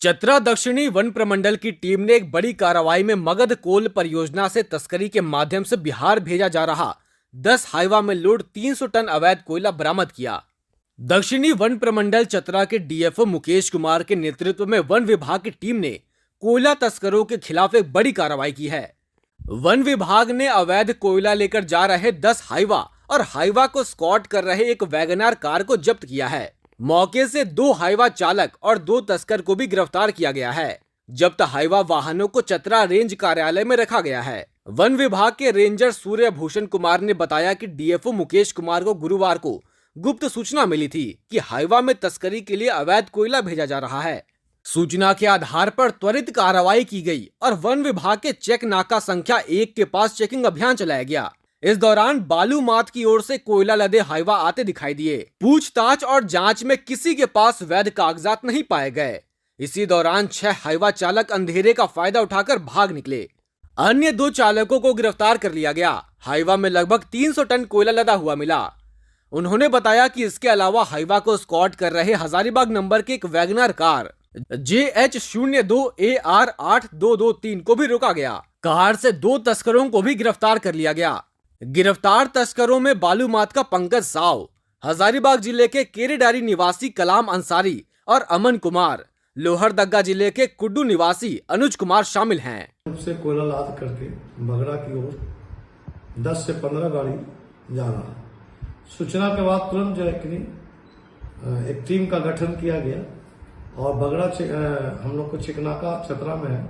चतरा दक्षिणी वन प्रमंडल की टीम ने एक बड़ी कार्रवाई में मगध कोल परियोजना से तस्करी के माध्यम से बिहार भेजा जा रहा 10 हाइवा में लोड 300 टन अवैध कोयला बरामद किया। दक्षिणी वन प्रमंडल चतरा के डीएफओ मुकेश कुमार के नेतृत्व में वन विभाग की टीम ने कोयला तस्करों के खिलाफ एक बड़ी कार्रवाई की है। वन विभाग ने अवैध कोयला लेकर जा रहे 10 हाइवा और हाइवा को स्कॉट कर रहे एक वैगनार कार को जब्त किया है। मौके से 2 हाइवा चालक और 2 तस्कर को भी गिरफ्तार किया गया है। जब्त हाइवा वाहनों को चतरा रेंज कार्यालय में रखा गया है। वन विभाग के रेंजर सूर्य भूषण कुमार ने बताया कि डीएफओ मुकेश कुमार को गुरुवार को गुप्त सूचना मिली थी कि हाइवा में तस्करी के लिए अवैध कोयला भेजा जा रहा है। सूचना के आधार पर त्वरित कार्रवाई की गई और वन विभाग के चेक नाका संख्या 1 के पास चेकिंग अभियान चलाया गया। इस दौरान बालू माथ की ओर से कोयला लदे हाइवा आते दिखाई दिए। पूछताछ और जांच में किसी के पास वैध कागजात नहीं पाए गए। इसी दौरान 6 हाइवा चालक अंधेरे का फायदा उठाकर भाग निकले। अन्य 2 चालकों को गिरफ्तार कर लिया गया। हाइवा में लगभग 300 टन कोयला लदा हुआ मिला। उन्होंने बताया कि इसके अलावा हाइवा को स्कॉट कर रहे हजारीबाग नंबर के एक वैगनर कार JH02AR8223 को भी रोका गया। कार से 2 तस्करों को भी गिरफ्तार कर लिया गया। गिरफ्तार तस्करों में बालूमाथ का पंकज साव, हजारीबाग जिले के केरेडारी निवासी कलाम अंसारी और अमन कुमार, लोहरदगा जिले के कुड्डू निवासी अनुज कुमार शामिल हैं। से कोयला लाद करके बगरा की ओर 10 से 15 गाड़ी जा रहा है। सूचना के बाद तुरंत जो है कि एक टीम का गठन किया गया और बगरा हम लोग को चिकनाका चतरा में है,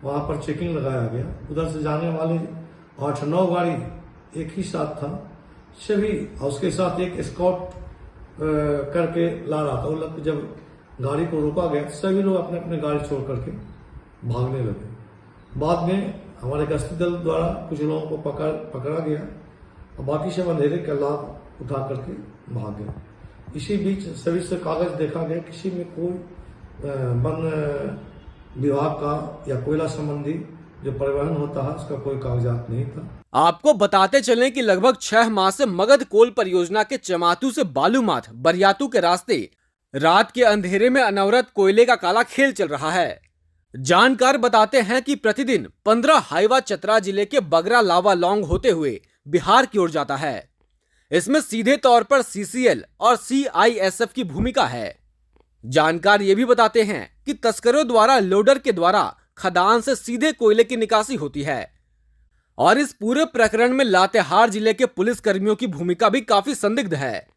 वहाँ पर चेकिंग लगाया गया। उधर से जाने वाले 8-9 गाड़ी एक ही साथ था सभी, और उसके साथ एक स्कॉट करके ला रहा था। वो लोग जब गाड़ी को रोका गया सभी लोग अपने अपने गाड़ी छोड़ करके भागने लगे। बाद में हमारे गश्ती दल द्वारा कुछ लोगों को पकड़ा गया और बाकी सब अंधेरे का लाभ उठा करके भाग गए। इसी बीच सभी से कागज देखा गया, किसी में कोई वन विभाग का या कोयला संबंधी जो परिवहन होता है उसका कोई कागजात नहीं था। आपको बताते चलें कि लगभग 6 माह से मगध कोल परियोजना के चमातू से बालूमाथ बरियातू के रास्ते रात के अंधेरे में अनवरत कोयले का काला खेल चल रहा है। जानकार बताते हैं कि प्रतिदिन 15 हाइवा चतरा जिले के बगरा लावा लौंग होते हुए बिहार की ओर जाता है। इसमें सीधे तौर पर सीसीएल और सीआईएसएफ की भूमिका है। जानकार ये भी बताते हैं कि तस्करों द्वारा लोडर के द्वारा खदान से सीधे कोयले की निकासी होती है और इस पूरे प्रकरण में लातेहार जिले के पुलिस कर्मियों की भूमिका भी काफी संदिग्ध है।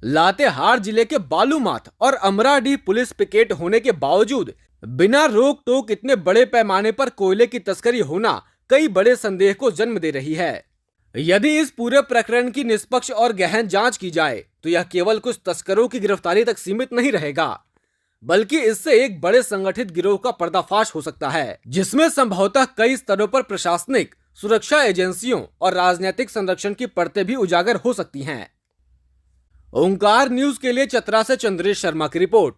लातेहार जिले के बालूमाथ और अमराडीह पुलिस पिकेट होने के बावजूद बिना रोक टोक इतने बड़े पैमाने पर कोयले की तस्करी होना कई बड़े संदेह को जन्म दे रही है। यदि इस पूरे प्रकरण की निष्पक्ष और गहन जांच की जाए तो यह केवल कुछ तस्करों की गिरफ्तारी तक सीमित नहीं रहेगा, बल्कि इससे एक बड़े संगठित गिरोह का पर्दाफाश हो सकता है, जिसमें संभवतः कई स्तरों पर प्रशासनिक, सुरक्षा एजेंसियों और राजनीतिक संरक्षण की परतें भी उजागर हो सकती हैं। ओंकार न्यूज के लिए चतरा से चंद्रेश शर्मा की रिपोर्ट।